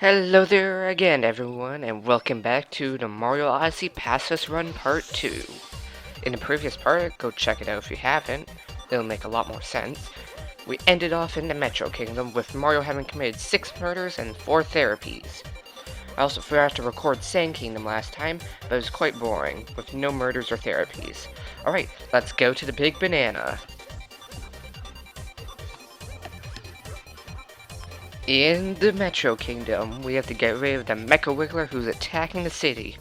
Hello there again, everyone, and welcome back to the Mario Odyssey Pacifist Run Part 2. In the previous part, go check it out if you haven't, it'll make a lot more sense. We ended off in the Metro Kingdom with Mario having committed 6 murders and 4 therapies. I also forgot to record Sand Kingdom last time, but it was quite boring, with no murders or therapies. Alright, let's go to the Big Banana. In the Metro Kingdom, we have to get rid of the Mecha Wiggler who's attacking the city.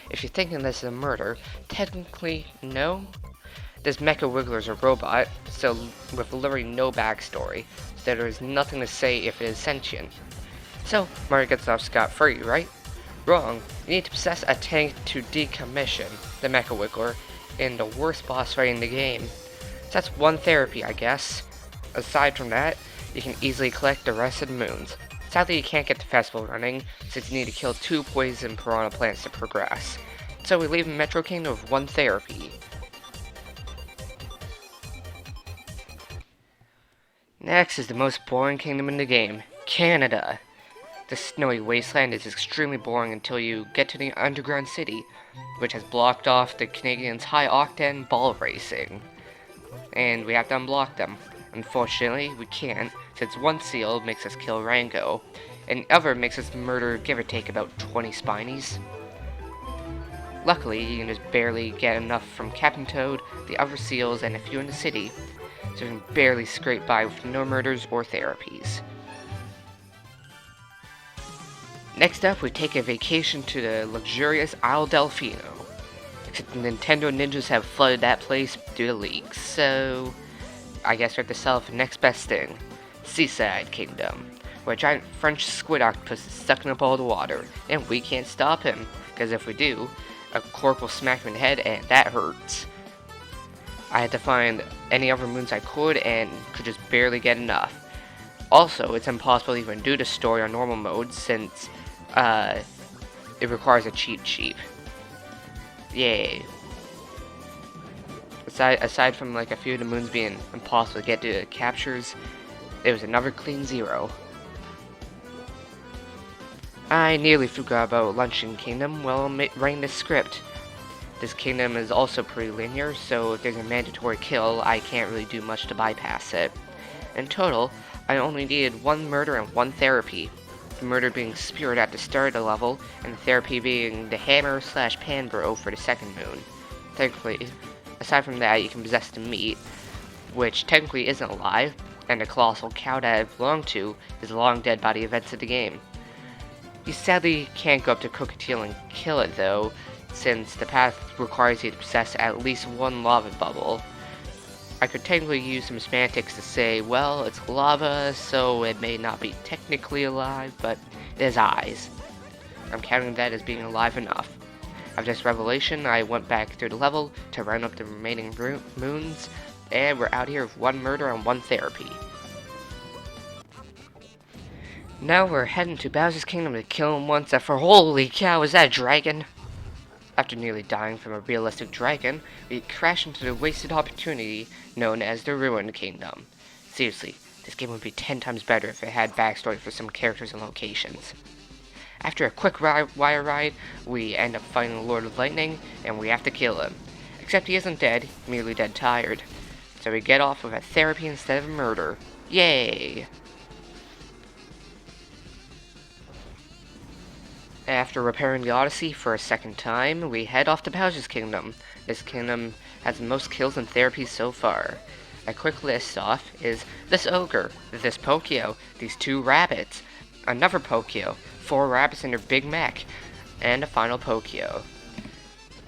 If you're thinking this is a murder, technically, no. This Mecha Wiggler is a robot, so with literally no backstory, so there is nothing to say if it is sentient. So, Mario gets off scot-free, right? Wrong. You need to possess a tank to decommission the Mecha Wiggler in the worst boss fight in the game. So that's one therapy, I guess. Aside from that, you can easily collect the rest of the moons. Sadly, you can't get the festival running, since you need to kill 2 poison piranha plants to progress. So we leave Metro Kingdom with 1 therapy. Next is the most boring kingdom in the game, Canada. The snowy wasteland is extremely boring until you get to the underground city, which has blocked off the Canadians' high-octane ball racing. And we have to unblock them. Unfortunately, we can't, since one seal makes us kill Rango, and the other makes us murder give or take about 20 Spinies. Luckily, you can just barely get enough from Captain Toad, the other seals, and a few in the city, so you can barely scrape by with no murders or therapies. Next up, we take a vacation to the luxurious Isle Delfino. Except the Nintendo ninjas have flooded that place due to leaks, so I guess we have to sell for the next best thing. Seaside Kingdom, where a giant French squid octopus is sucking up all the water, and we can't stop him, because if we do, a cork will smack him in the head, and that hurts. I had to find any other moons I could, and could just barely get enough. Also, it's impossible to even do the story on normal mode, since it requires a cheat sheet. Yay. Aside from like a few of the moons being impossible to get to captures, it was another clean 0. I nearly forgot about Luncheon Kingdom while writing this script. This kingdom is also pretty linear, so if there's a mandatory kill, I can't really do much to bypass it. In total, I only needed 1 murder and 1 therapy. The murder being Spirit at the start of the level, and the therapy being the Hammer/Pan Bro for the second moon. Thankfully, aside from that, you can possess the meat, which technically isn't alive, and the colossal cow that it belonged to is long dead by the events of the game. You sadly can't go up to Cockatiel and kill it though, since the path requires you to possess at least 1 lava bubble. I could technically use some semantics to say, well, it's lava, so it may not be technically alive, but it has eyes. I'm counting that as being alive enough. After this revelation, I went back through the level to round up the remaining moons, and we're out here with 1 murder and 1 therapy. Now we're heading to Bowser's Kingdom to kill him once and for holy cow, is that a dragon? After nearly dying from a realistic dragon, we crash into the wasted opportunity known as the Ruined Kingdom. Seriously, this game would be 10 times better if it had backstory for some characters and locations. After a quick wire ride, we end up fighting the Lord of Lightning, and we have to kill him. Except he isn't dead, merely dead tired. So we get off with a therapy instead of a murder. Yay! After repairing the Odyssey for a second time, we head off to Bowser's Kingdom. This kingdom has the most kills and therapies so far. A quick list off is this ogre, this Pokio, these 2 rabbits, another Pokio, 4 rabbits and their big mech, and a final Pokio.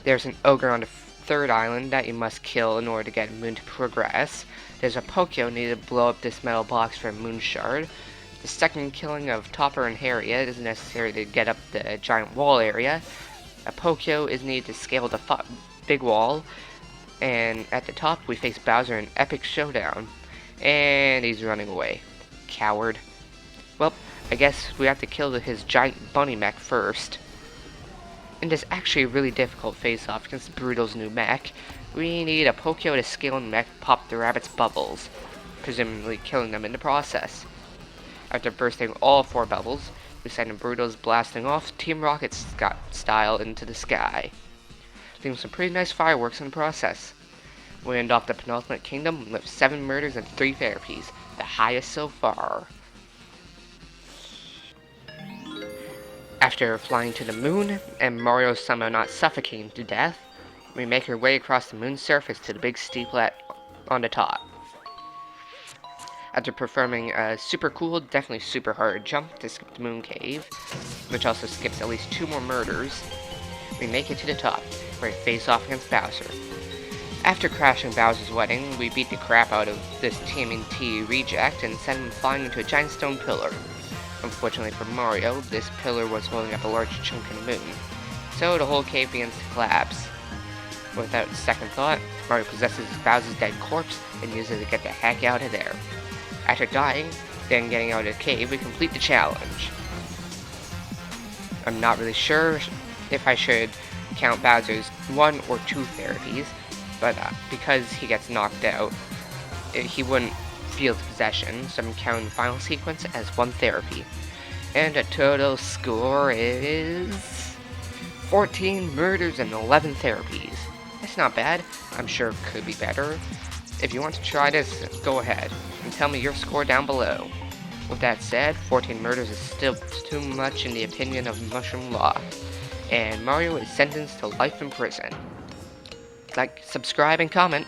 There's an ogre on the 3rd island that you must kill in order to get a moon to progress. There's a Pokio needed to blow up this metal box for a moon shard. The second killing of Topper and Harriet is necessary to get up the giant wall area. A Pokio is needed to scale the big wall. And at the top we face Bowser in an epic showdown. And he's running away. Coward. Well, I guess we have to kill his giant bunny mech first. In this actually really difficult face-off against Brutal's new mech, we need a Pokio to scale the mech pop the rabbit's bubbles, presumably killing them in the process. After bursting all 4 bubbles, We send Brutos blasting off Team Rocket style into the sky, leaving some pretty nice fireworks in the process. We end off the penultimate kingdom with 7 murders and 3 therapies, the highest so far. After flying to the moon, and Mario somehow not suffocating to death, we make our way across the moon's surface to the big steeplet on the top. After performing a super cool, definitely super hard jump to skip the moon cave, which also skips at least 2 more murders, we make it to the top, where we face off against Bowser. After crashing Bowser's wedding, we beat the crap out of this TMNT reject and send him flying into a giant stone pillar. Unfortunately for Mario, this pillar was holding up a large chunk of the moon, so the whole cave begins to collapse. Without second thought, Mario possesses Bowser's dead corpse and uses it to get the heck out of there. After dying, then getting out of the cave, we complete the challenge. I'm not really sure if I should count Bowser's 1 or 2 therapies, but because he gets knocked out, he wouldn't feel the possession, so I'm counting the final sequence as 1 therapy. And the total score is 14 murders and 11 therapies. That's not bad. I'm sure it could be better. If you want to try this, go ahead and tell me your score down below. With that said, 14 murders is still too much in the opinion of Mushroom Law, and Mario is sentenced to life in prison. Like, subscribe, and comment.